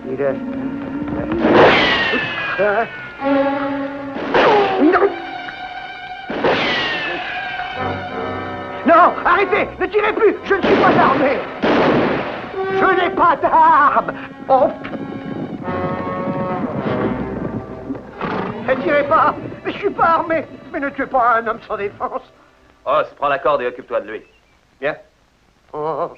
Il est... Non! Non, arrêtez! Ne tirez plus! Je ne suis pas armé! Je n'ai pas d'arme! Oh! Ne tirez pas! Je ne suis pas armé! Mais ne tuez pas un homme sans défense! Os, prends la corde et occupe-toi de lui. Bien. Oh,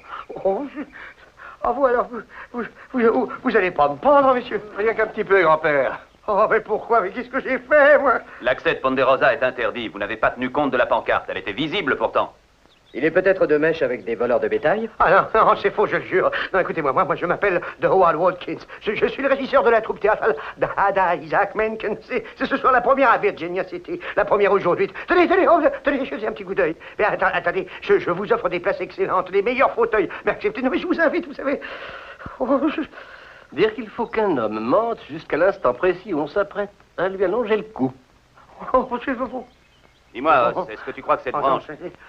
vous alors, vous allez pas me prendre, monsieur? Rien qu'un petit peu, grand-père. Oh, mais pourquoi? Mais qu'est-ce que j'ai fait, moi? L'accès de Ponderosa est interdit. Vous n'avez pas tenu compte de la pancarte. Elle était visible pourtant. Il est peut-être de mèche avec des voleurs de bétail? Ah non, c'est faux, je le jure. Non, écoutez-moi, moi je m'appelle The Howard Watkins. Je suis le régisseur de la troupe théâtrale d'Ada Isaac Mencken. C'est ce soir la première à Virginia City, la première aujourd'hui. Tenez, je fais un petit coup d'œil. Mais attendez, je vous offre des places excellentes, des meilleurs fauteuils. Mais acceptez, non, mais je vous invite, vous savez. Oh, Dire qu'il faut qu'un homme mente jusqu'à l'instant précis où on s'apprête à lui allonger le cou. c'est bon. Dis-moi, Os, est-ce que tu crois que cette branche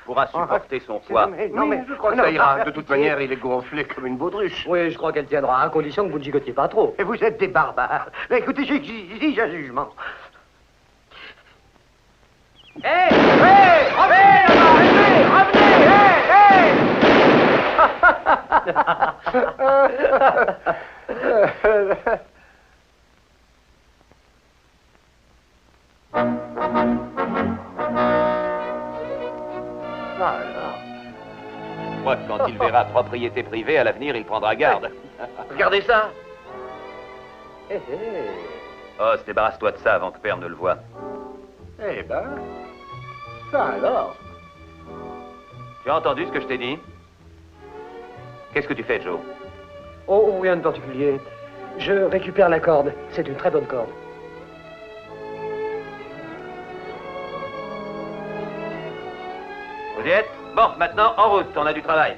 pourra supporter son poids? Non, mais je crois que ça ira. De toute manière, il est gonflé comme une baudruche. Oui, je crois qu'elle tiendra, à condition que vous ne gigotiez pas trop. Et vous êtes des barbares. Mais écoutez, j'ai un jugement. Hé! Revenez là-bas! Revenez! Je crois que quand il verra propriété privée, à l'avenir, il prendra garde. Regardez ça. Os, débarrasse-toi de ça avant que Père ne le voie. Eh ben, ça alors. Tu as entendu ce que je t'ai dit? Qu'est-ce que tu fais, Joe? Oh, rien de particulier. Je récupère la corde. C'est une très bonne corde. Vous y êtes? Bon, maintenant, en route, on a du travail.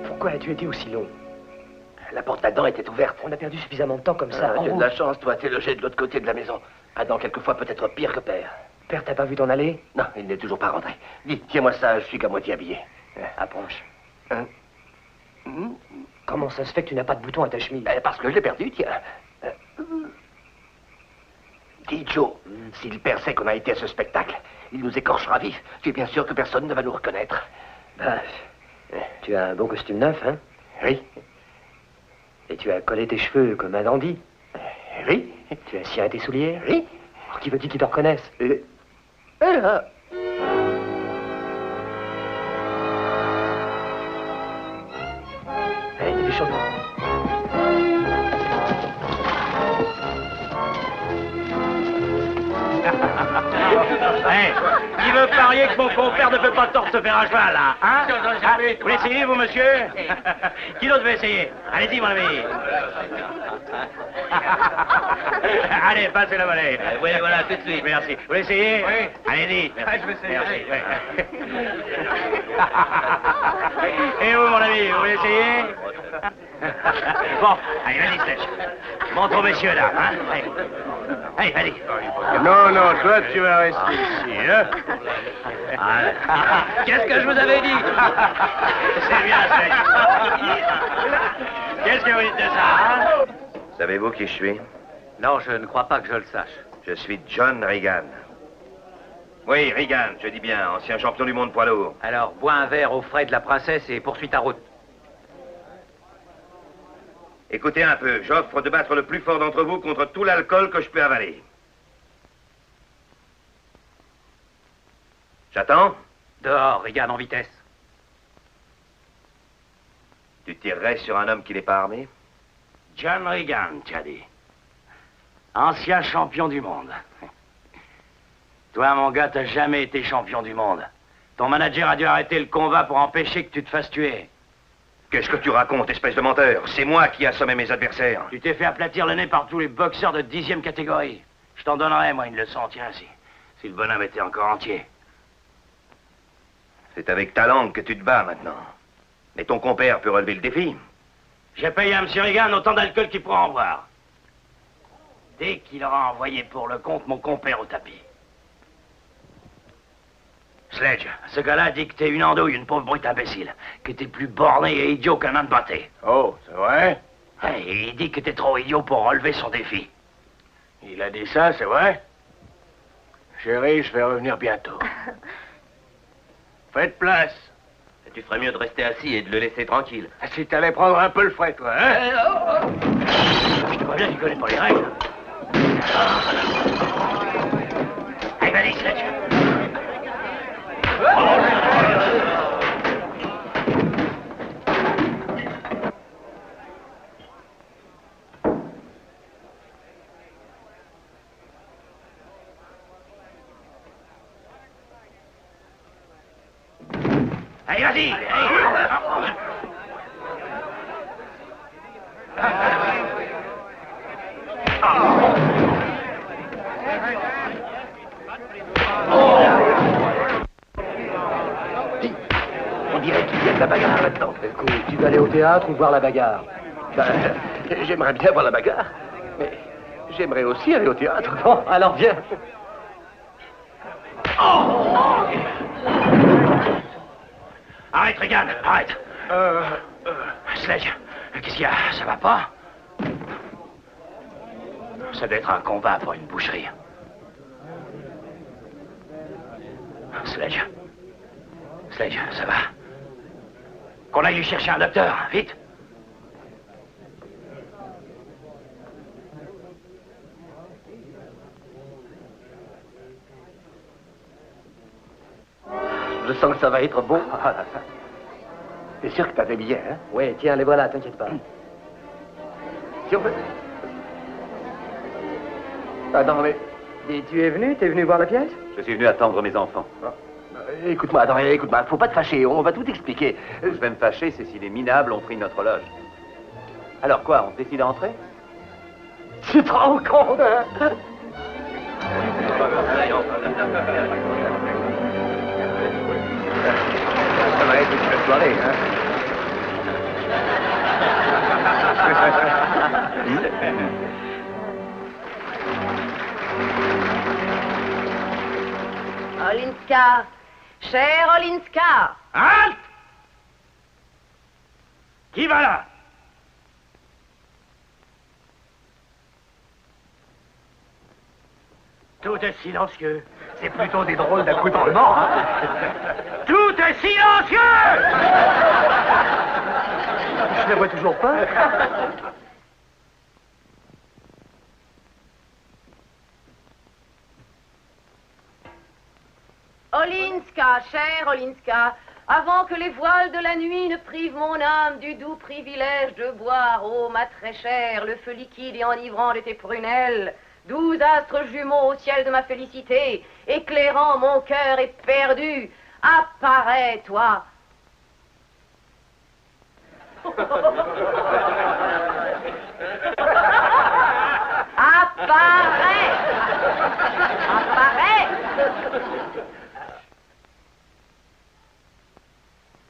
Pourquoi as-tu été aussi long? La porte là-dedans était ouverte. On a perdu suffisamment de temps comme ça. Tu as de la chance, toi, t'es logé de l'autre côté de la maison. Adam, quelquefois, peut-être pire que Père. Père, t'as pas vu t'en aller? Non, il n'est toujours pas rentré. Dis, tiens-moi ça, je suis qu'à moitié habillé. Approche. Comment ça se fait que tu n'as pas de bouton à ta chemise? Parce que je l'ai perdu, tiens. Dis, Joe, si le père sait qu'on a été à ce spectacle, il nous écorchera vif. Tu es bien sûr que personne ne va nous reconnaître. Ben, tu as un beau costume neuf, hein? Oui. Et tu as collé tes cheveux comme un dandy. Oui. Tu as ciré tes souliers. Oui. Alors, qui veut-il qu'ils te reconnaissent? Allez, dépêchons-nous. Hey, qui veut parier que mon compère ne peut pas tort se faire un cheval, là, hein? Vous l'essayez, vous, monsieur? Qui d'autre veut essayer? Allez-y, mon ami. Allez, passez la monnaie. Oui, voilà, tout de suite. Merci. Vous l'essayez? Oui. Allez-y. Je vais essayer. Merci. Et vous, mon ami, vous l'essayez? Bon, allez, vas-y, sèche. Montre aux messieurs, là, hein? Allez, allez. Non, non, toi, tu vas rester ici, hein? Qu'est-ce que je vous avais dit? C'est bien, sèche. Qu'est-ce que vous dites de ça, hein? Savez-vous qui je suis? Non, je ne crois pas que je le sache. Je suis John Reagan. Oui, Regan, je dis bien, ancien champion du monde poids lourd. Alors, bois un verre aux frais de la princesse et poursuis ta route. Écoutez un peu, j'offre de battre le plus fort d'entre vous contre tout l'alcool que je peux avaler. J'attends. Dehors, Regan, en vitesse. Tu tirerais sur un homme qui n'est pas armé? John Regan, tu as dit. Ancien champion du monde. Toi, mon gars, t'as jamais été champion du monde. Ton manager a dû arrêter le combat pour empêcher que tu te fasses tuer. Qu'est-ce que tu racontes, espèce de menteur? C'est moi qui ai assommé mes adversaires. Tu t'es fait aplatir le nez par tous les boxeurs de 10e catégorie. Je t'en donnerais, moi, une leçon, tiens, si le bonhomme était encore entier. C'est avec ta langue que tu te bats maintenant. Mais ton compère peut relever le défi. J'ai payé à M. Regan autant d'alcool qu'il pourra en boire. Dès qu'il aura envoyé pour le compte mon compère au tapis. Sledge, ce gars-là dit que t'es une andouille, une pauvre brute imbécile. Que t'es plus borné et idiot qu'un âne batté. Oh, c'est vrai? Et il dit que t'es trop idiot pour relever son défi. Il a dit ça, c'est vrai? Chérie, je vais revenir bientôt. Faites place. Tu ferais mieux de rester assis et de le laisser tranquille. Si t'allais prendre un peu le frais, toi, hein? Je te vois bien qu'il connaît pas les règles. Allez, vas-y, Sledge. Allez, vas-y. On dirait qu'il y a de la bagarre là-dedans. Écoute, tu vas aller au théâtre ou voir la bagarre? Ben, j'aimerais bien voir la bagarre, mais j'aimerais aussi aller au théâtre. Bon, alors viens. Arrête, Regan, arrête. Sledge, qu'est-ce qu'il y a? Ça va pas? Ça doit être un combat pour une boucherie. Sledge. Sledge, ça va? Qu'on aille lui chercher un docteur, vite. Je sens que ça va être bon. T'es sûr que t'as des billets, hein? Oui, tiens, les voilà, t'inquiète pas. Si on veut... Attends, mais... Et tu es venu? T'es venu voir la pièce? Je suis venu attendre mes enfants. Écoute-moi, attends, écoute-moi, faut pas te fâcher, on va tout expliquer. Je vais me fâcher, c'est si les minables ont pris notre loge. Alors quoi, on décide d'entrer? Tu te rends compte, hein? Ça va être une belle soirée, hein? Olinska, cher Olinska. Halte! Qui va là? Tout est silencieux. C'est plutôt des drôles d'accoutrements, hein? Tout est silencieux! Je ne vois toujours pas. Olinska, cher Olinska, avant que les voiles de la nuit ne privent mon âme du doux privilège de boire, ô ma très chère, le feu liquide et enivrant de tes prunelles, 12 astres jumeaux au ciel de ma félicité, éclairant mon cœur éperdu, apparaît, toi. Apparaît! Apparaît!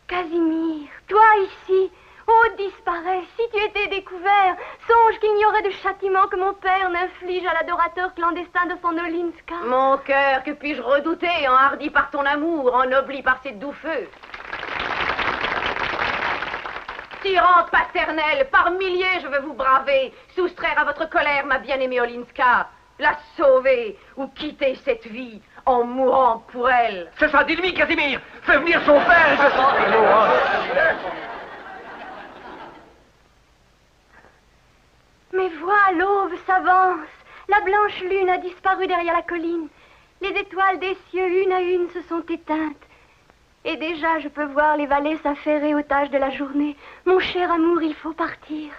Casimir, toi ici, oh disparais, si tu étais découvert, songe qu'il n'y aurait de châtiment que mon père n'inflige à l'adorateur clandestin de son Olinska. Mon cœur, que puis-je redouter, enhardi par ton amour, ennobli par ses doux feux? Tyrante paternelle, par milliers je veux vous braver, soustraire à votre colère ma bien-aimée Olinska, la sauver ou quitter cette vie, en mourant pour elle. C'est ça, dis-lui, Casimir. Fais venir son père et je sens qu'il mourra. Mais vois, l'aube s'avance. La blanche lune a disparu derrière la colline. Les étoiles des cieux, une à une, se sont éteintes. Et déjà, je peux voir les vallées s'affairer aux tâches de la journée. Mon cher amour, il faut partir.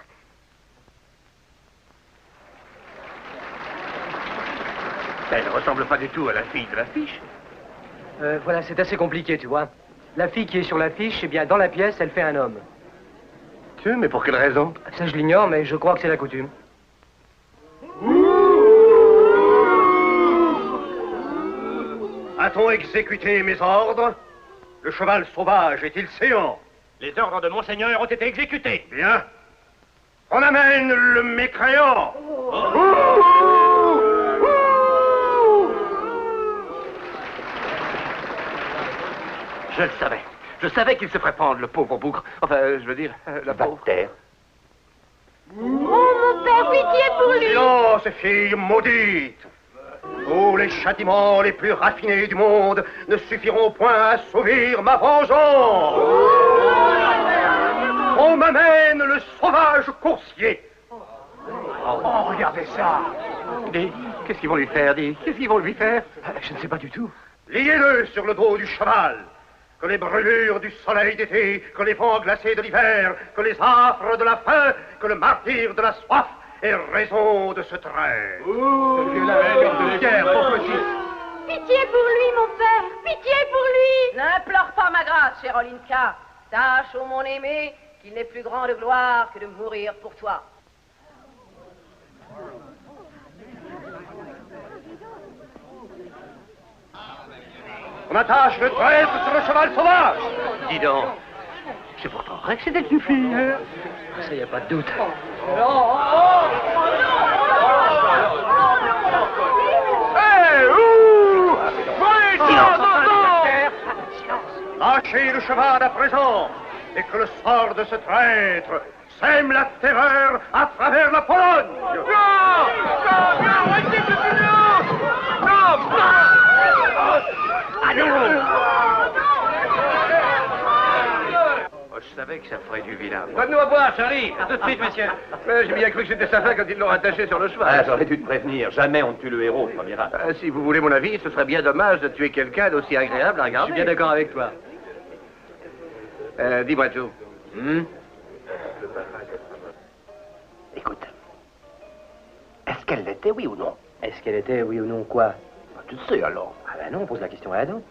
Elle ne ressemble pas du tout à la fille de l'affiche. Voilà, c'est assez compliqué, tu vois. La fille qui est sur l'affiche, eh bien, dans la pièce, elle fait un homme. Tu, mais pour quelle raison? Ça, je l'ignore, mais je crois que c'est la coutume. A-t-on exécuté mes ordres? Le cheval sauvage est-il séant? Les ordres de Monseigneur ont été exécutés. Bien. On amène le mécréant. Je le savais. Je savais qu'il se ferait prendre, le pauvre bougre. Enfin, je veux dire, la pauvre. Terre. Oh, mon père, pitié pour lui! Silence, fille maudite! Tous les châtiments les plus raffinés du monde ne suffiront point à assouvir ma vengeance! On m'amène le sauvage coursier! Oh, regardez ça! Dis, qu'est-ce qu'ils vont lui faire, dis? Qu'est-ce qu'ils vont lui faire? Je ne sais pas du tout. Liez-le sur le dos du cheval! Que les brûlures du soleil d'été, que les vents glacés de l'hiver, que les affres de la faim, que le martyre de la soif aient raison de ce trait. Pitié pour lui, mon père! Pitié pour lui! N'implore pas ma grâce, chère Olinska. Sache, ô mon aimé, qu'il n'est plus grand de gloire que de mourir pour toi. On attache le traître sur le cheval sauvage! Dis donc, c'est pourtant vrai que c'était une fille. Ça, y a pas de doute. Lâchez le cheval à présent, et que le sort de ce traître sème la terreur à travers la Pologne! Je savais que ça ferait du vilain. Donne-nous à boire, Charlie. Tout de suite, messieurs. J'ai bien cru que c'était sa fin quand ils l'ont attaché sur le cheval. Ah, j'aurais dû te prévenir. Jamais on ne tue le héros au premier acte. Si vous voulez mon avis, ce serait bien dommage de tuer quelqu'un d'aussi agréable à Je regarder. suis bien d'accord avec toi. Dis-moi, Joe. Écoute, est-ce qu'elle l'était, oui ou non? Est-ce qu'elle était, oui ou non, quoi? Bah, tu le sais alors. Ah ben non, on pose la question à Adam.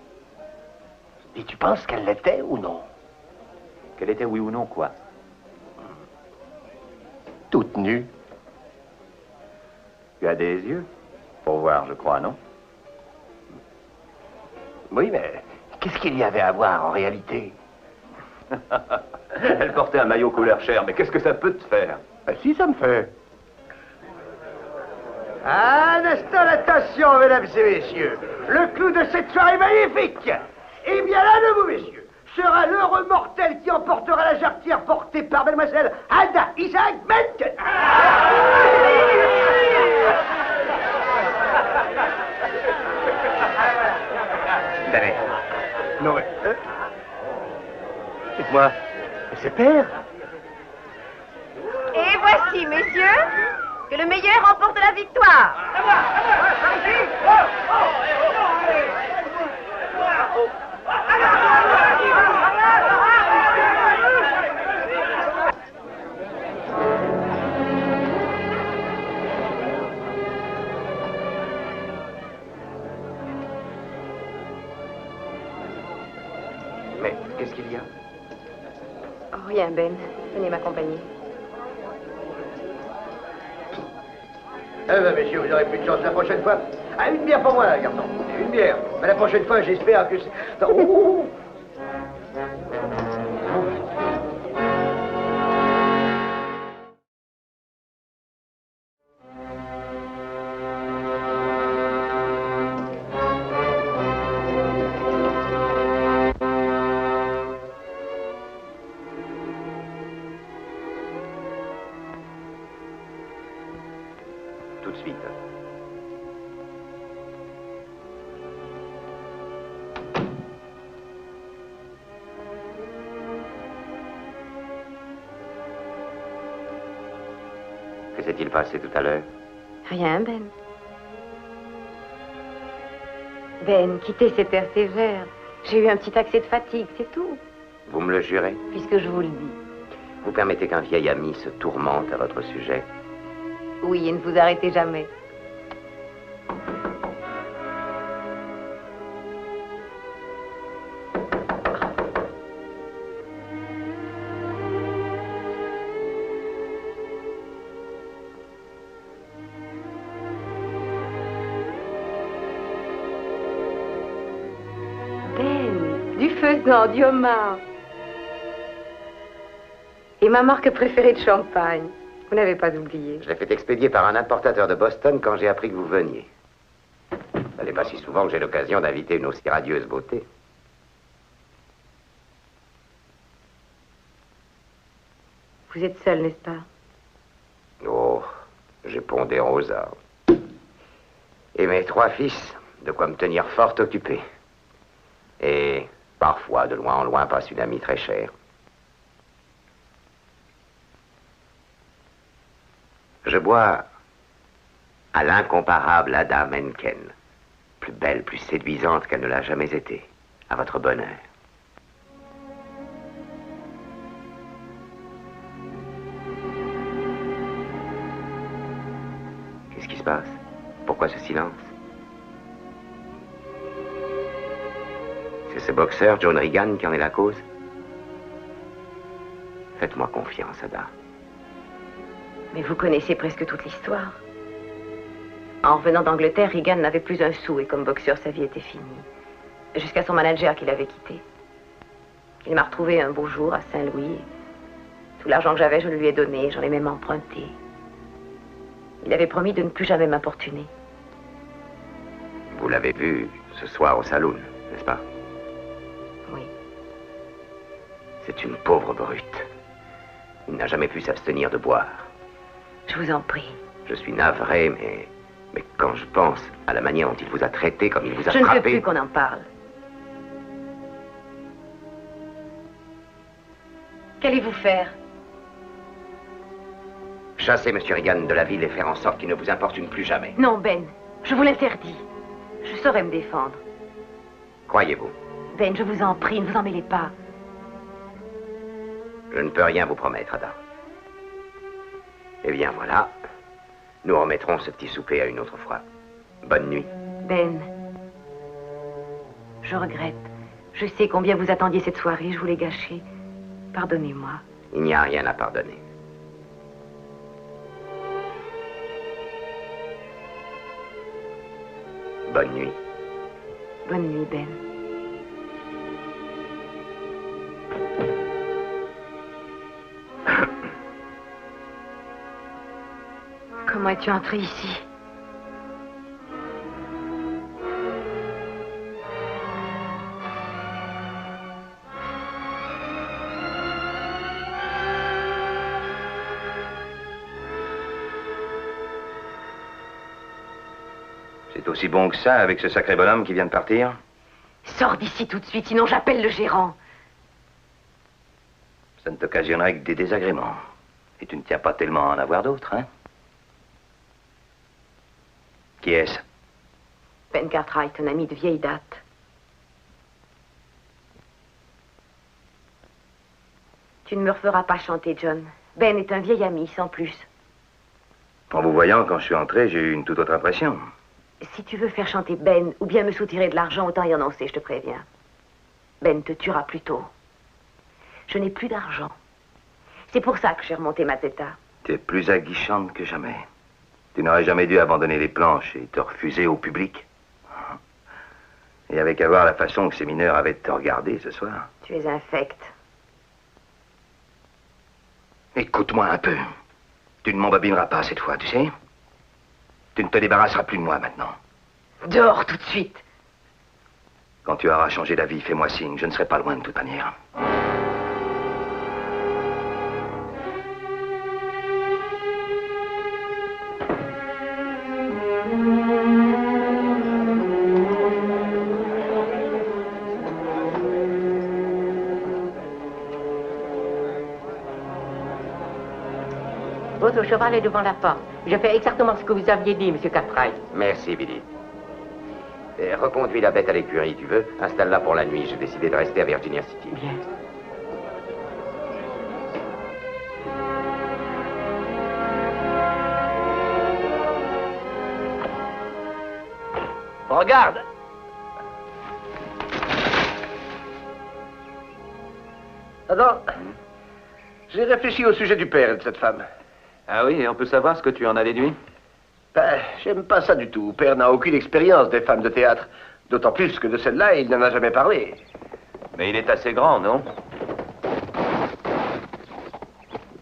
Et tu penses qu'elle l'était ou non? Qu'elle était oui ou non, quoi? Toute nue. Tu as des yeux pour voir, je crois, non? Oui, mais qu'est-ce qu'il y avait à voir en réalité? Elle portait un maillot couleur chair, mais qu'est-ce que ça peut te faire? Ah, si, ça me fait. Un instant d'attention, mesdames et messieurs. Le clou de cette soirée magnifique. Eh bien, l'un de vous, messieurs, sera l'heureux mortel qui emportera la jarretière portée par mademoiselle Ada Isaac Mencken. Tenez. Non, mais... Dites-moi, c'est père? Et voici, messieurs, que le meilleur remporte la victoire. Mais qu'est-ce qu'il y a? Oh, rien, Ben. Venez m'accompagner. Eh ben, messieurs, vous aurez plus de chance la prochaine fois. Ah, une bière pour moi, garçon. Une bière. Mais la prochaine fois, j'espère que c'est... Oh. Tout de suite. s'est-il passé tout à l'heure? Rien, Ben. Ben, quittez cet air sévère. J'ai eu un petit accès de fatigue, c'est tout. Vous me le jurez? Puisque je vous le dis. Vous permettez qu'un vieil ami se tourmente à votre sujet? Oui, et ne vous arrêtez jamais. Ben, du faisan, du homard. Et ma marque préférée de champagne. Vous n'avez pas oublié. Je l'ai fait expédier par un importateur de Boston quand j'ai appris que vous veniez. Ça n'est pas si souvent que j'ai l'occasion d'inviter une aussi radieuse beauté. Vous êtes seul, n'est-ce pas? Oh, j'ai pondé Rosa. Et mes 3 fils, de quoi me tenir fort occupé. Et parfois, de loin en loin, passe une amie très chère. Je bois à l'incomparable Ada Menken, plus belle, plus séduisante qu'elle ne l'a jamais été, à votre bonheur. Qu'est-ce qui se passe? Pourquoi ce silence? C'est ce boxeur, John Regan, qui en est la cause? Faites-moi confiance, Ada. Mais vous connaissez presque toute l'histoire. En revenant d'Angleterre, Regan n'avait plus un sou et comme boxeur, sa vie était finie. Jusqu'à son manager qui l'avait quitté. Il m'a retrouvé un beau jour à Saint-Louis. Tout l'argent que j'avais, je le lui ai donné. J'en ai même emprunté. Il avait promis de ne plus jamais m'importuner. Vous l'avez vu ce soir au saloon, n'est-ce pas? Oui. C'est une pauvre brute. Il n'a jamais pu s'abstenir de boire. Je vous en prie. Je suis navré, mais quand je pense à la manière dont il vous a traité, comme il vous a Je ne veux frappé... plus qu'on en parle. Qu'allez-vous faire? Chasser M. Regan de la ville et faire en sorte qu'il ne vous importune plus jamais. Non, Ben. Je vous l'interdis. Je saurai me défendre. Croyez-vous? Ben, je vous en prie, ne vous en mêlez pas. Je ne peux rien vous promettre, Ada. Eh bien, voilà. Nous remettrons ce petit souper à une autre fois. Bonne nuit. Ben, je regrette. Je sais combien vous attendiez cette soirée, je vous l'ai gâchée. Pardonnez-moi. Il n'y a rien à pardonner. Bonne nuit. Bonne nuit, Ben. Comment es-tu entré ici? C'est aussi bon que ça avec ce sacré bonhomme qui vient de partir? Sors d'ici tout de suite, sinon j'appelle le gérant. Ça ne t'occasionnerait que des désagréments. Et tu ne tiens pas tellement à en avoir d'autres, hein? Qui est-ce? Ben Cartwright, un ami de vieille date. Tu ne me referas pas chanter, John. Ben est un vieil ami, sans plus. En vous voyant, quand je suis entré, j'ai eu une toute autre impression. Si tu veux faire chanter Ben, ou bien me soutirer de l'argent, autant y annoncer, je te préviens. Ben te tuera plus tôt. Je n'ai plus d'argent. C'est pour ça que j'ai remonté Mazetta. Tu es plus aguichante que jamais. Tu n'aurais jamais dû abandonner les planches et te refuser au public. Et avec à voir la façon que ces mineurs avaient de te regarder ce soir. Tu es infect. Écoute-moi un peu. Tu ne m'embobineras pas cette fois, tu sais? Tu ne te débarrasseras plus de moi maintenant. Dehors tout de suite. Quand tu auras changé d'avis, fais-moi signe. Je ne serai pas loin de toute manière. Votre cheval est devant la porte. Je fais exactement ce que vous aviez dit, Monsieur Cartwright. Merci, Billy. Reconduis la bête à l'écurie, tu veux? Installe-la pour la nuit. J'ai décidé de rester à Virginia City. Bien. Regarde! Alors, j'ai réfléchi au sujet du père et de cette femme. Ah oui, et on peut savoir ce que tu en as déduit? Ben, j'aime pas ça du tout. Père n'a aucune expérience des femmes de théâtre. D'autant plus que de celle-là, il n'en a jamais parlé. Mais il est assez grand, non?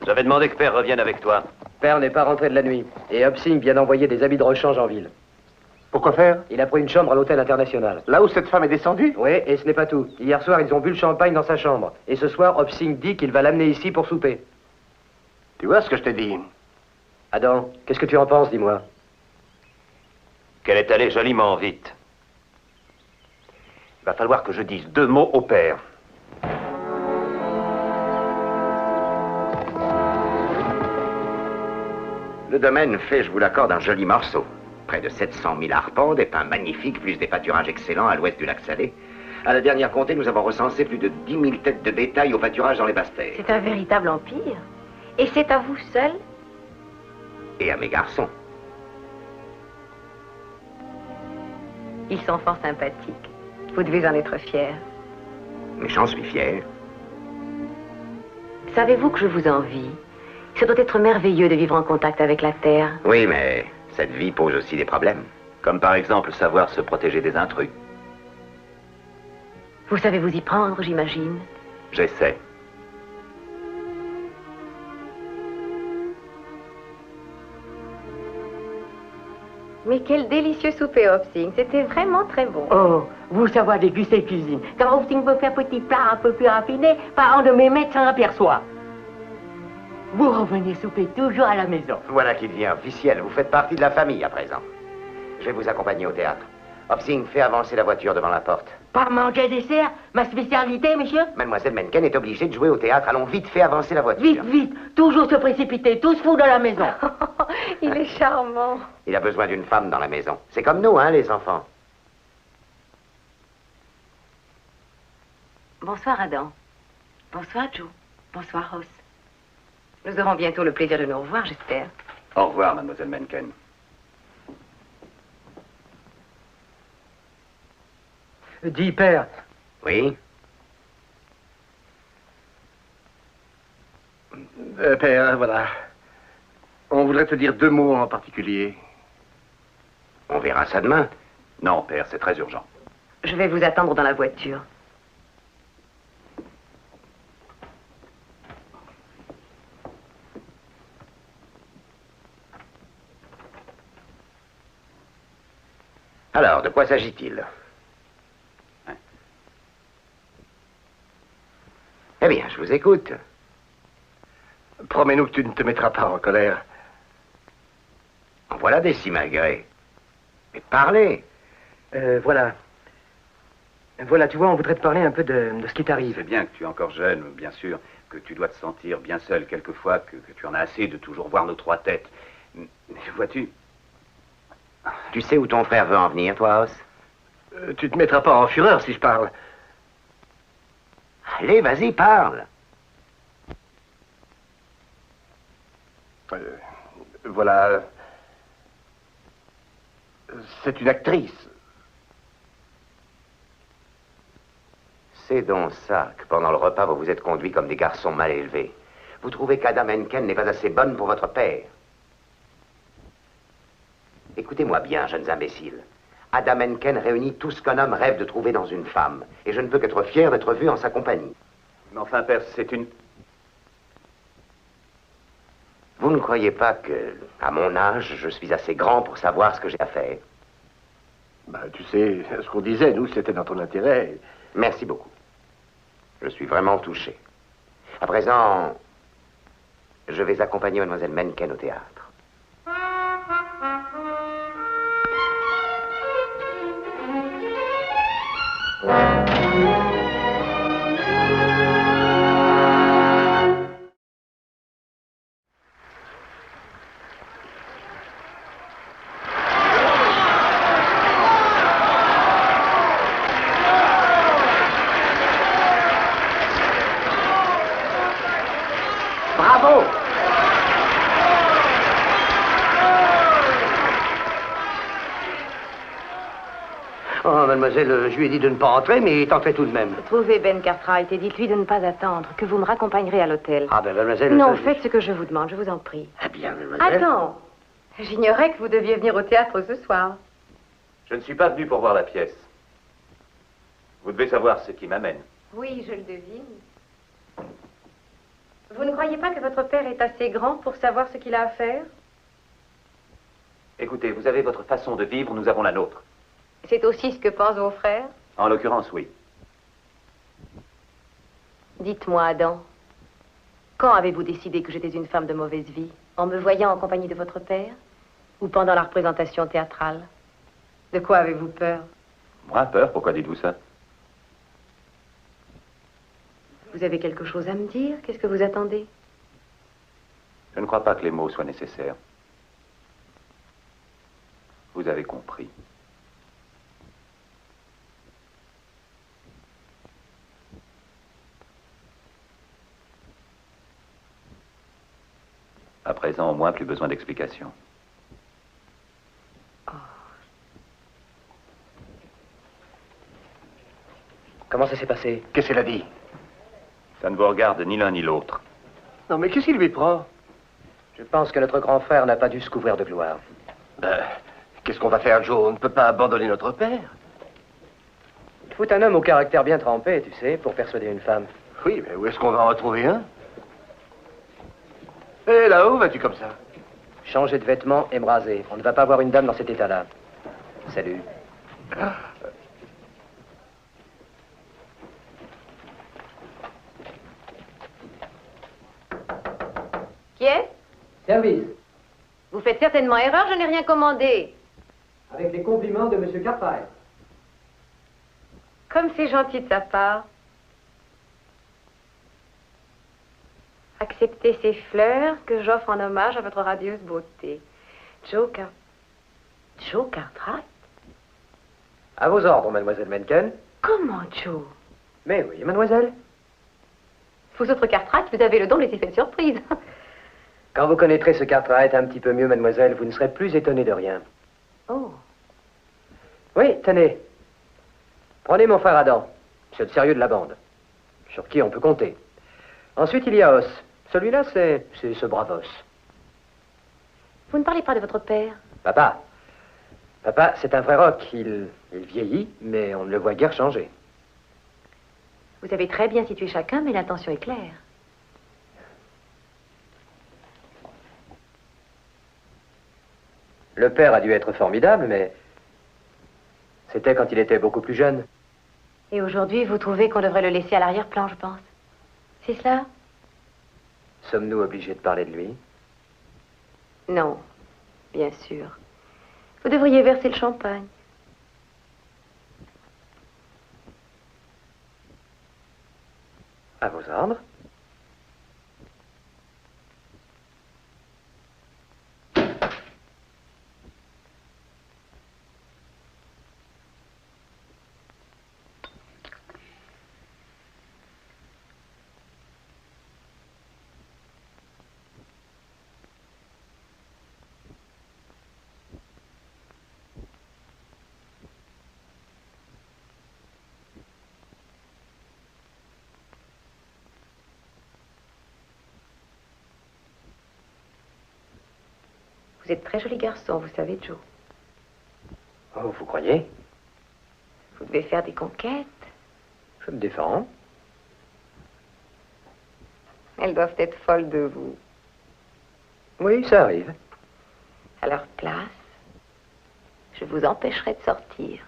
J'avais demandé que Père revienne avec toi. Père n'est pas rentré de la nuit. Et Hobsing vient d'envoyer des habits de rechange en ville. Pourquoi faire? Il a pris une chambre à l'hôtel international. Là où cette femme est descendue? Oui, et ce n'est pas tout. Hier soir, ils ont bu le champagne dans sa chambre. Et ce soir, Hobsing dit qu'il va l'amener ici pour souper. Tu vois ce que je t'ai dit? Adam, qu'est-ce que tu en penses, dis-moi? Qu'elle est allée joliment vite. Il va falloir que je dise 2 mots au père. Le domaine fait, je vous l'accorde, un joli morceau. Près de 700 000 arpents, des pins magnifiques, plus des pâturages excellents à l'ouest du lac Salé. À la dernière comptée, nous avons recensé plus de 10 000 têtes de bétail au pâturage dans les basses terres. C'est un véritable empire. Et c'est à vous seul? Et à mes garçons. Ils sont fort sympathiques. Vous devez en être fier. Mais j'en suis fier. Savez-vous que je vous envie? Ça doit être merveilleux de vivre en contact avec la terre. Oui, mais cette vie pose aussi des problèmes. Comme par exemple savoir se protéger des intrus. Vous savez vous y prendre, j'imagine. J'essaie. Mais quel délicieux souper, Hobsing. C'était vraiment très bon. Oh, vous savoir déguster cuisine. Quand Hobsing veut faire petit plat un peu plus raffiné, pas un de mes maîtres s'en aperçoit. Vous revenez souper toujours à la maison. Voilà qui devient officiel. Vous faites partie de la famille à présent. Je vais vous accompagner au théâtre. Hobsing, fais avancer la voiture devant la porte. Pas manger dessert, ma spécialité, monsieur? Mademoiselle Mencken est obligée de jouer au théâtre. Allons vite, fais avancer la voiture. Vite, vite, toujours se précipiter, tous fous dans la maison. Il est charmant. Il a besoin d'une femme dans la maison. C'est comme nous, hein, les enfants. Bonsoir, Adam. Bonsoir, Joe. Bonsoir, Ross. Nous aurons bientôt le plaisir de nous revoir, j'espère. Au revoir, mademoiselle Mencken. Dis, père. Oui? Père, voilà. On voudrait te dire 2 mots en particulier. On verra ça demain. Non, père, c'est très urgent. Je vais vous attendre dans la voiture. Alors, de quoi s'agit-il? Eh bien, je vous écoute. Promets-nous que tu ne te mettras pas en colère. En voilà des simagrées. Mais parlez. Voilà. Voilà, tu vois, on voudrait te parler un peu de ce qui t'arrive. C'est bien que tu es encore jeune, bien sûr, que tu dois te sentir bien seul quelquefois, que tu en as assez de toujours voir nos 3 têtes. Mais vois-tu... Tu sais où ton frère veut en venir, toi, Os? Tu te mettras pas en fureur si je parle. Allez, vas-y, parle. Voilà. C'est une actrice. C'est donc ça que pendant le repas, vous vous êtes conduits comme des garçons mal élevés. Vous trouvez qu'Ada Mencken n'est pas assez bonne pour votre père. Écoutez-moi bien, jeunes imbéciles. Ada Mencken réunit tout ce qu'un homme rêve de trouver dans une femme. Et je ne peux qu'être fier d'être vu en sa compagnie. Mais enfin, père, c'est une... Vous ne croyez pas que, à mon âge, je suis assez grand pour savoir ce que j'ai à faire? Bah, tu sais, ce qu'on disait, nous, c'était dans ton intérêt. Merci beaucoup. Je suis vraiment touché. À présent, je vais accompagner mademoiselle Mencken au théâtre. mademoiselle, je lui ai dit de ne pas entrer, mais il t'en fait tout de même. Trouvez Ben Cartwright et dites-lui de ne pas attendre, que vous me raccompagnerez à l'hôtel. Ah ben, mademoiselle... Non, ça, faites ce que je vous demande, je vous en prie. Eh bien, mademoiselle... Attends, j'ignorais que vous deviez venir au théâtre ce soir. Je ne suis pas venu pour voir la pièce. Vous devez savoir ce qui m'amène. Oui, je le devine. Vous ne croyez pas que votre père est assez grand pour savoir ce qu'il a à faire? Écoutez, vous avez votre façon de vivre, nous avons la nôtre. C'est aussi ce que pensent vos frères? En l'occurrence, oui. Dites-moi, Adam, quand avez-vous décidé que j'étais une femme de mauvaise vie? En me voyant en compagnie de votre père? Ou pendant la représentation théâtrale? De quoi avez-vous peur? Moi, peur? Pourquoi dites-vous ça? Vous avez quelque chose à me dire? Qu'est-ce que vous attendez? Je ne crois pas que les mots soient nécessaires. Vous avez compris. À présent, au moins, plus besoin d'explications. Comment ça s'est passé? Qu'est-ce qu'elle a dit? Ça ne vous regarde ni l'un ni l'autre. Non, mais qu'est-ce qui lui prend? Je pense que notre grand frère n'a pas dû se couvrir de gloire. Qu'est-ce qu'on va faire, Joe? On ne peut pas abandonner notre père. Il faut un homme au caractère bien trempé, tu sais, pour persuader une femme. Oui, mais où est-ce qu'on va en retrouver un? Et là-haut, vas-tu comme ça? Changer de vêtements et me raser. On ne va pas voir une dame dans cet état-là. Salut. Qui est? Service. Vous faites certainement erreur, je n'ai rien commandé. Avec les compliments de M. Cartwright. Comme c'est gentil de sa part. Acceptez ces fleurs que j'offre en hommage à votre radieuse beauté. Joe Cartwright? À vos ordres, mademoiselle Mencken. Comment, Joe? Mais oui, mademoiselle. Vous autres Cartwright, vous avez le don des effets de surprise. Quand vous connaîtrez ce Cartwright un petit peu mieux, mademoiselle, vous ne serez plus étonnée de rien. Oh. Oui, tenez. Prenez mon frère Adam. C'est le sérieux de la bande. Sur qui on peut compter. Ensuite, il y a Os. Celui-là, c'est ce brave Os. Vous ne parlez pas de votre père? Papa. Papa, c'est un vrai roc. Il vieillit, mais on ne le voit guère changer. Vous avez très bien situé chacun, mais l'intention est claire. Le père a dû être formidable, mais c'était quand il était beaucoup plus jeune. Et aujourd'hui, vous trouvez qu'on devrait le laisser à l'arrière-plan, je pense. C'est cela? Sommes-nous obligés de parler de lui? Non, bien sûr. Vous devriez verser le champagne. À vos ordres. Vous êtes très joli garçon, vous savez, Joe. Oh, vous croyez? Vous devez faire des conquêtes. Je me défends. Elles doivent être folles de vous. Oui, ça arrive. À leur place, je vous empêcherai de sortir.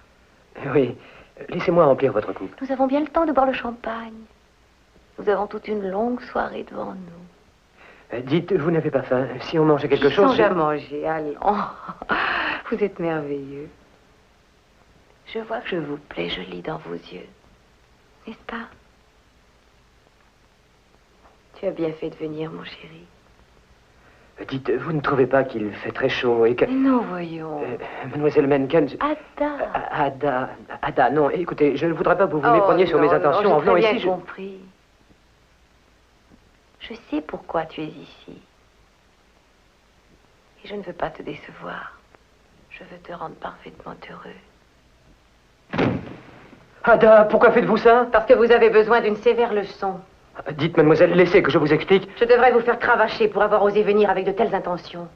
Oui, laissez-moi remplir votre coupe. Nous avons bien le temps de boire le champagne. Nous avons toute une longue soirée devant nous. Dites, vous n'avez pas faim? Si on mangeait quelque chose... Songe à manger, allons. Vous êtes merveilleux. Je vois que je vous plais, je lis dans vos yeux. N'est-ce pas? Tu as bien fait de venir, mon chéri. Dites, vous ne trouvez pas qu'il fait très chaud et que... Non, voyons. Mademoiselle Mencken... Ada, non, écoutez, je ne voudrais pas que vous vous mépreniez sur mes intentions en venant ici. J'ai compris. Je sais pourquoi tu es ici. Et je ne veux pas te décevoir. Je veux te rendre parfaitement heureux. Ada, pourquoi faites-vous ça? Parce que vous avez besoin d'une sévère leçon. Dites, mademoiselle, laissez que je vous explique. Je devrais vous faire cravacher pour avoir osé venir avec de telles intentions.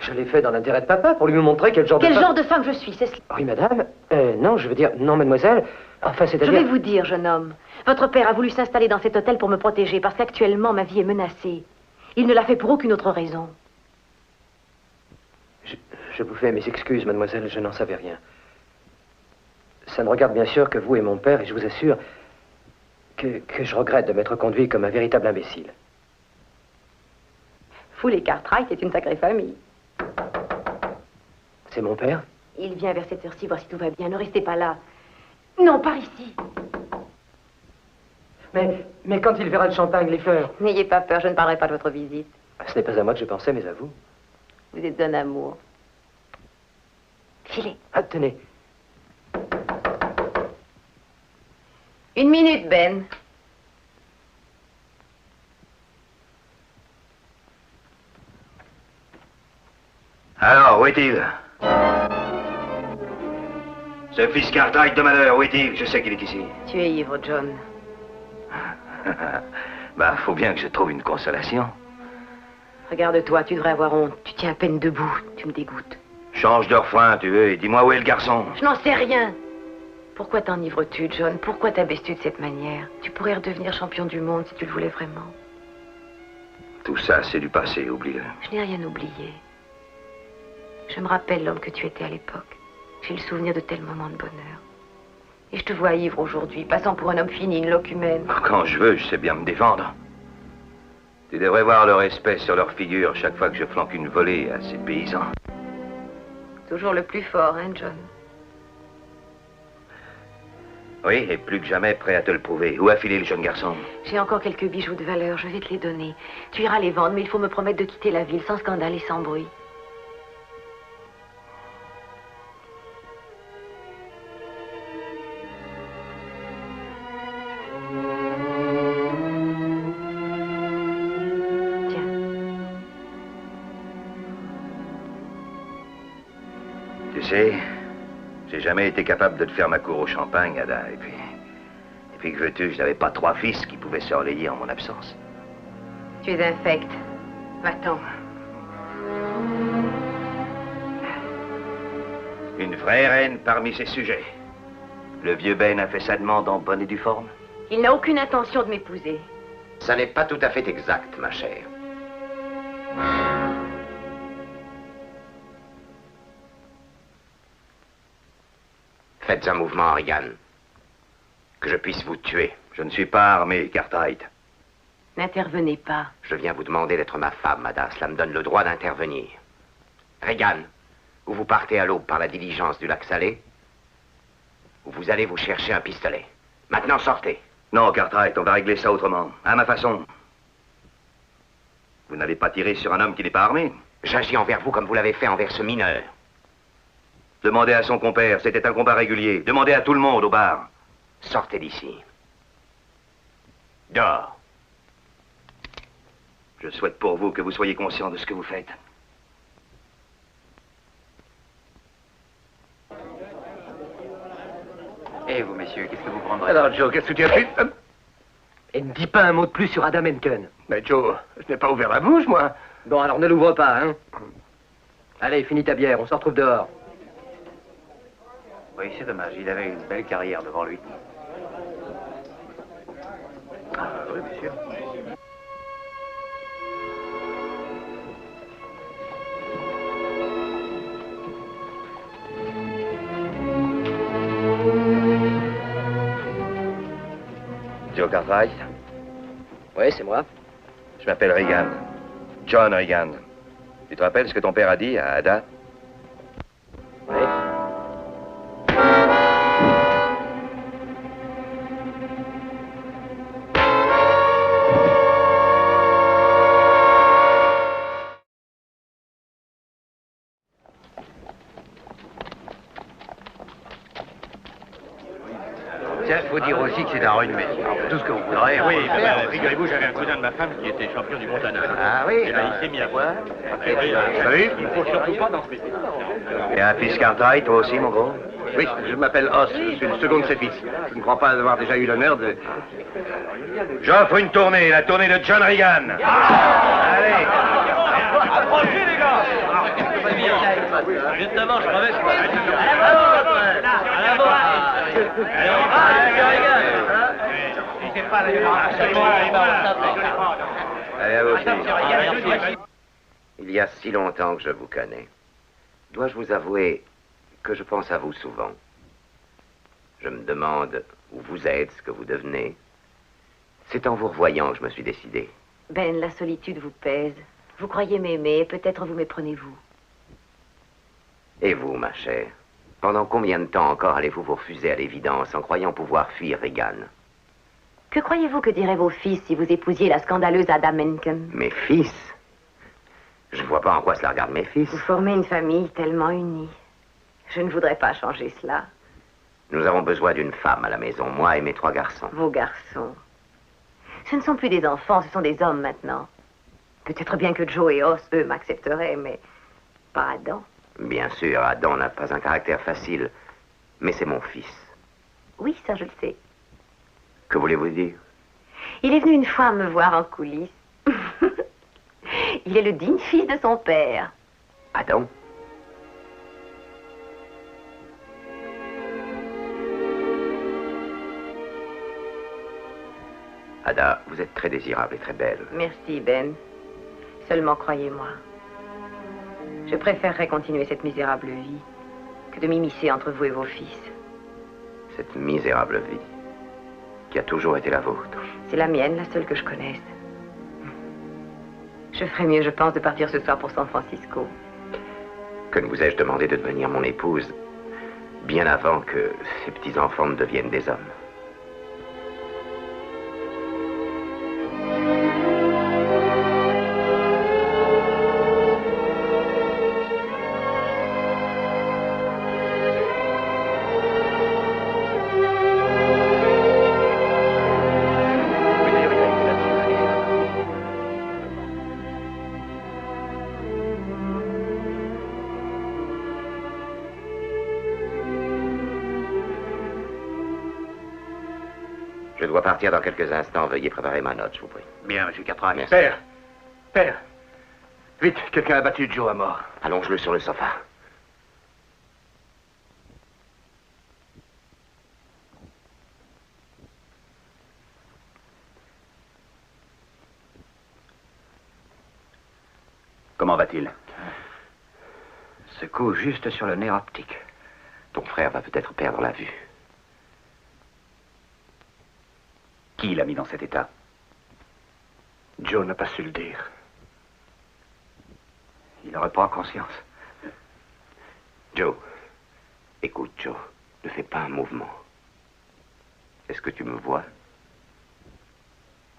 Je l'ai fait dans l'intérêt de papa, pour lui montrer quel genre de Quel femme... genre de femme je suis, c'est cela? Oui, madame. Non, je veux dire, non, mademoiselle. Enfin, Je c'est-à-dire... vais vous dire, jeune homme. Votre père a voulu s'installer dans cet hôtel pour me protéger, parce qu'actuellement, ma vie est menacée. Il ne l'a fait pour aucune autre raison. Je vous fais mes excuses, mademoiselle, je n'en savais rien. Ça ne regarde bien sûr que vous et mon père, et je vous assure que je regrette de m'être conduit comme un véritable imbécile. Fool et Cartwright est une sacrée famille. C'est mon père? Il vient vers cette heure-ci voir si tout va bien. Ne restez pas là. Non, par ici. Mais quand il verra le champagne, les fleurs... N'ayez pas peur, je ne parlerai pas de votre visite. Ce n'est pas à moi que je pensais, mais à vous. Vous êtes un amour. Filez. Ah, tenez. 1 minute, Ben. Alors, où est-il? Ce fils Cartwright de malheur, où est-il? Je sais qu'il est ici. Tu es ivre, John. Bah, faut bien que je trouve une consolation. Regarde-toi, tu devrais avoir honte. Tu tiens à peine debout. Tu me dégoûtes. Change de refrain, tu veux, et dis-moi où est le garçon. Je n'en sais rien. Pourquoi t'enivres-tu, John? Pourquoi t'abaisses-tu de cette manière? Tu pourrais redevenir champion du monde si tu le voulais vraiment. Tout ça, c'est du passé, oublie-le. Je n'ai rien oublié. Je me rappelle l'homme que tu étais à l'époque. J'ai le souvenir de tels moments de bonheur. Et je te vois ivre aujourd'hui, passant pour un homme fini, une locumène. Quand je veux, je sais bien me défendre. Tu devrais voir le respect sur leur figure chaque fois que je flanque une volée à ces paysans. Toujours le plus fort, hein, John? Oui, et plus que jamais prêt à te le prouver. Où a filé le jeune garçon? J'ai encore quelques bijoux de valeur, je vais te les donner. Tu iras les vendre, mais il faut me promettre de quitter la ville sans scandale et sans bruit. Tu sais, j'ai jamais été capable de te faire ma cour au champagne, Ada. Et puis que veux-tu, je n'avais pas 3 fils qui pouvaient se relayer en mon absence. Tu es infect. Va-t'en. Une vraie reine parmi ses sujets. Le vieux Ben a fait sa demande en bonne et due forme. Il n'a aucune intention de m'épouser. Ça n'est pas tout à fait exact, ma chère. Faites un mouvement, Regan. Que je puisse vous tuer. Je ne suis pas armé, Cartwright. N'intervenez pas. Je viens vous demander d'être ma femme, Ada. Cela me donne le droit d'intervenir. Regan, ou vous partez à l'aube par la diligence du lac Salé, ou vous allez vous chercher un pistolet. Maintenant, sortez. Non, Cartwright, on va régler ça autrement. À ma façon. Vous n'allez pas tirer sur un homme qui n'est pas armé. J'agis envers vous comme vous l'avez fait envers ce mineur. Demandez à son compère, c'était un combat régulier. Demandez à tout le monde au bar. Sortez d'ici. Dehors. Je souhaite pour vous que vous soyez conscient de ce que vous faites. Et vous, messieurs, qu'est-ce que vous prendrez? Alors, Joe, qu'est-ce que tu as pris? Et ne dis pas un mot de plus sur Ada Menken. Mais Joe, je n'ai pas ouvert la bouche, moi. Bon, alors ne l'ouvre pas, hein. Allez, finis ta bière, on se retrouve dehors. Oui, c'est dommage, il avait une belle carrière devant lui. Ah, oui, bien sûr. Joe Cartwright, Oui, c'est moi. je m'appelle Regan. John Regan. Tu te rappelles ce que ton père a dit à Ada? Oui. Tiens, faut dire aussi que c'est un rugby. Tout ce que vous voudrez. Oui, figurez-vous, j'avais un cousin de ma femme qui était champion du Montana. Ah oui? Et ben, il s'est mis à boire. Salut. Il faut surtout pas dans ce métier. Et un fils Cartwright, toi aussi, mon gros? Oui, je m'appelle Os, je suis le second de ses fils. Je ne crois pas avoir déjà eu l'honneur de... J'offre une tournée, la tournée de John Regan. Allez. Approchez, les gars. Justement, je croyais que... Allez, à vos filles. Il y a si longtemps que je vous connais. Dois-je vous avouer que je pense à vous souvent. Je me demande où vous êtes, ce que vous devenez. C'est en vous revoyant que je me suis décidé. Ben, la solitude vous pèse. Vous croyez m'aimer, peut-être vous méprenez-vous. Et vous, ma chère, pendant combien de temps encore allez-vous vous refuser à l'évidence en croyant pouvoir fuir Regan? Que croyez-vous que diraient vos fils si vous épousiez la scandaleuse Ada Menken? Mes fils? Je ne vois pas en quoi cela regarde mes fils. Vous formez une famille tellement unie. Je ne voudrais pas changer cela. Nous avons besoin d'une femme à la maison, moi et mes 3 garçons. Vos garçons. Ce ne sont plus des enfants, ce sont des hommes maintenant. Peut-être bien que Joe et Os, eux, m'accepteraient, mais pas Adam. Bien sûr, Adam n'a pas un caractère facile, mais c'est mon fils. Oui, ça je le sais. Que voulez-vous dire? Il est venu une fois me voir en coulisses. Il est le digne fils de son père. Adam? Ada, vous êtes très désirable et très belle. Merci, Ben. Seulement croyez-moi. Je préférerais continuer cette misérable vie que de m'immiscer entre vous et vos fils. Cette misérable vie qui a toujours été la vôtre. C'est la mienne, la seule que je connaisse. Je ferais mieux, je pense, de partir ce soir pour San Francisco. Que ne vous ai-je demandé de devenir mon épouse bien avant que ces petits-enfants ne deviennent des hommes? Je dois partir dans quelques instants. Veuillez préparer ma note, je vous prie. Bien, monsieur Cartwright. Merci. Père! Père! Vite, quelqu'un a battu Joe à mort. Allonge-le sur le sofa. Comment va-t-il? Ce coup juste sur le nerf optique. Ton frère va peut-être perdre la vue. Qui l'a mis dans cet état? Joe n'a pas su le dire. Il reprend conscience. Joe, écoute, Joe, ne fais pas un mouvement. Est-ce que tu me vois?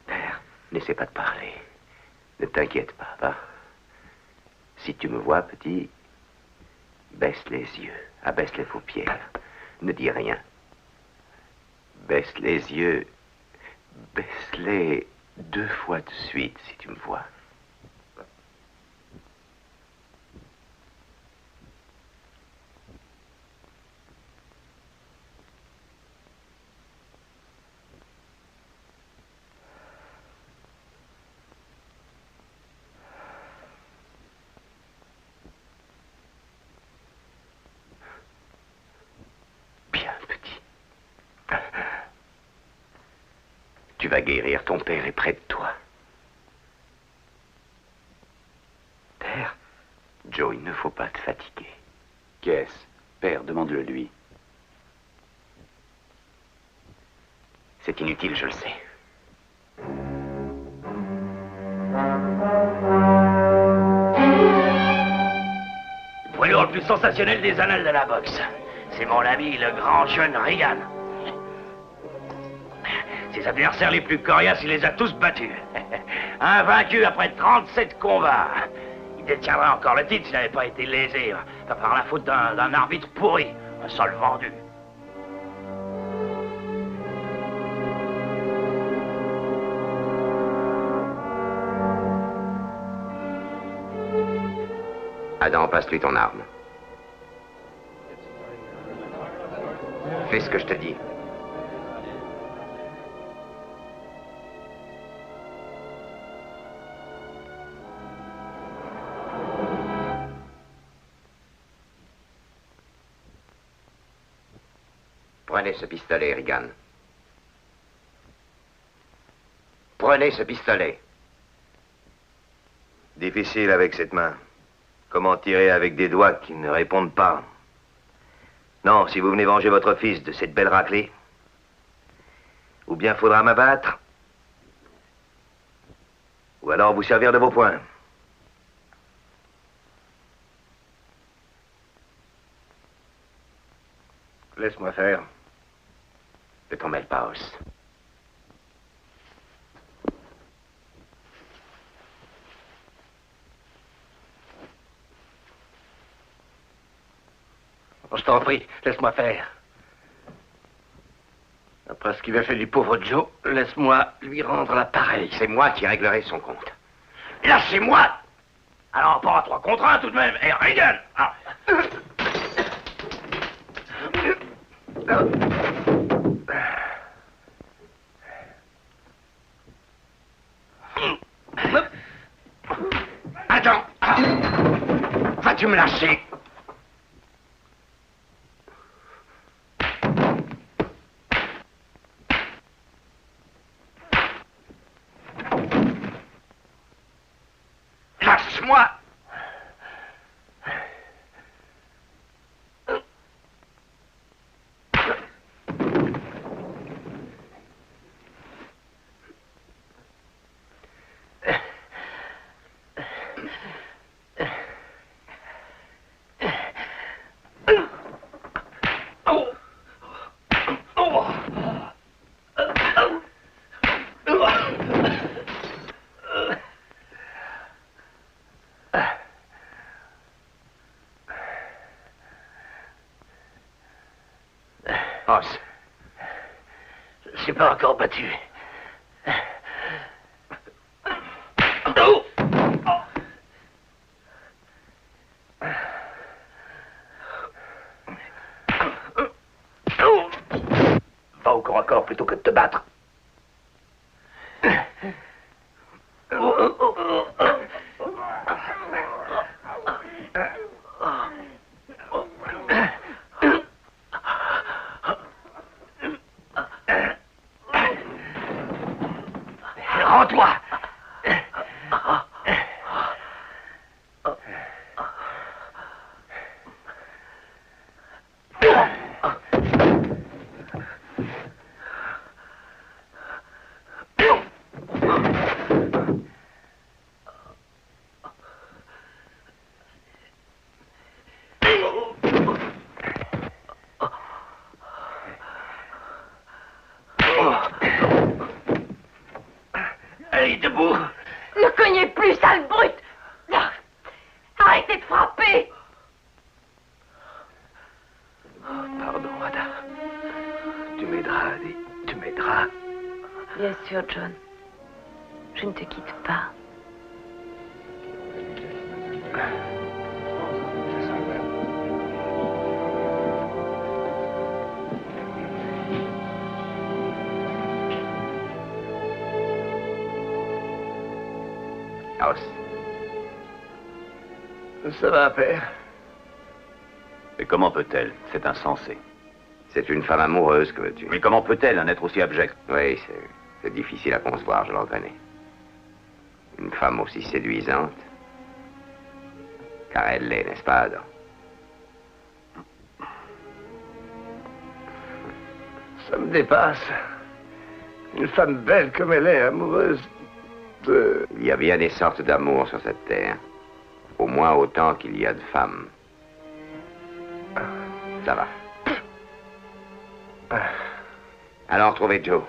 Père, n'essaie pas de parler. Ne t'inquiète pas, va. Si tu me vois, petit, baisse les yeux, abaisse les paupières. Ne dis rien. Baisse les yeux. Baisse-les 2 fois de suite, si tu me vois. Bien, petit. Tu vas guérir, ton père est près de toi. Père? Joe, il ne faut pas te fatiguer. Qu'est-ce? Père, demande-le lui. C'est inutile, je le sais. Le poids lourd le plus sensationnel des annales de la boxe. C'est mon ami, le grand John Regan. Ses adversaires les plus coriaces, il les a tous battus. Invaincu après 37 combats. Il détiendrait encore le titre s'il n'avait pas été lésé. Pas par la faute d'un arbitre pourri. Un sol vendu. Adam, passe-lui ton arme. fais ce que je te dis. Prenez ce pistolet, Regan. Prenez ce pistolet. Difficile avec cette main. Comment tirer avec des doigts qui ne répondent pas? Non, si vous venez venger votre fils de cette belle raclée, ou bien faudra m'abattre, ou alors vous servir de vos poings. Laisse-moi faire. Ne t'en mêle pas, Os. Je t'en prie, laisse-moi faire. Après ce qu'il a fait du pauvre Joe, laisse-moi lui rendre l'appareil. C'est moi qui réglerai son compte. Lâchez-moi! Alors, pas à 3 contre 1 tout de même. Et Regan! Ah. Attends! Vas-tu me lâcher? Lâche-moi! Os, je suis pas encore battu. Va au corps à corps plutôt que de te battre. Rends-toi! Allez, debout! Ne cognez plus, sale brute! Arrêtez de frapper! Pardon, Ada. Tu m'aideras, Annie. Tu m'aideras. Bien sûr, John. Je ne te quitte pas. Os. Ça va, père? Et comment peut-elle? C'est insensé. C'est une femme amoureuse, que veux-tu? Mais comment peut-elle, un être aussi abject? Oui, c'est difficile à concevoir, je le reconnais. Une femme aussi séduisante. Car elle l'est, n'est-ce pas, Adam? Ça me dépasse. Une femme belle comme elle est, amoureuse de... Il y a bien des sortes d'amour sur cette terre. Au moins autant qu'il y a de femmes. Ça va. Alors, trouvez Joe.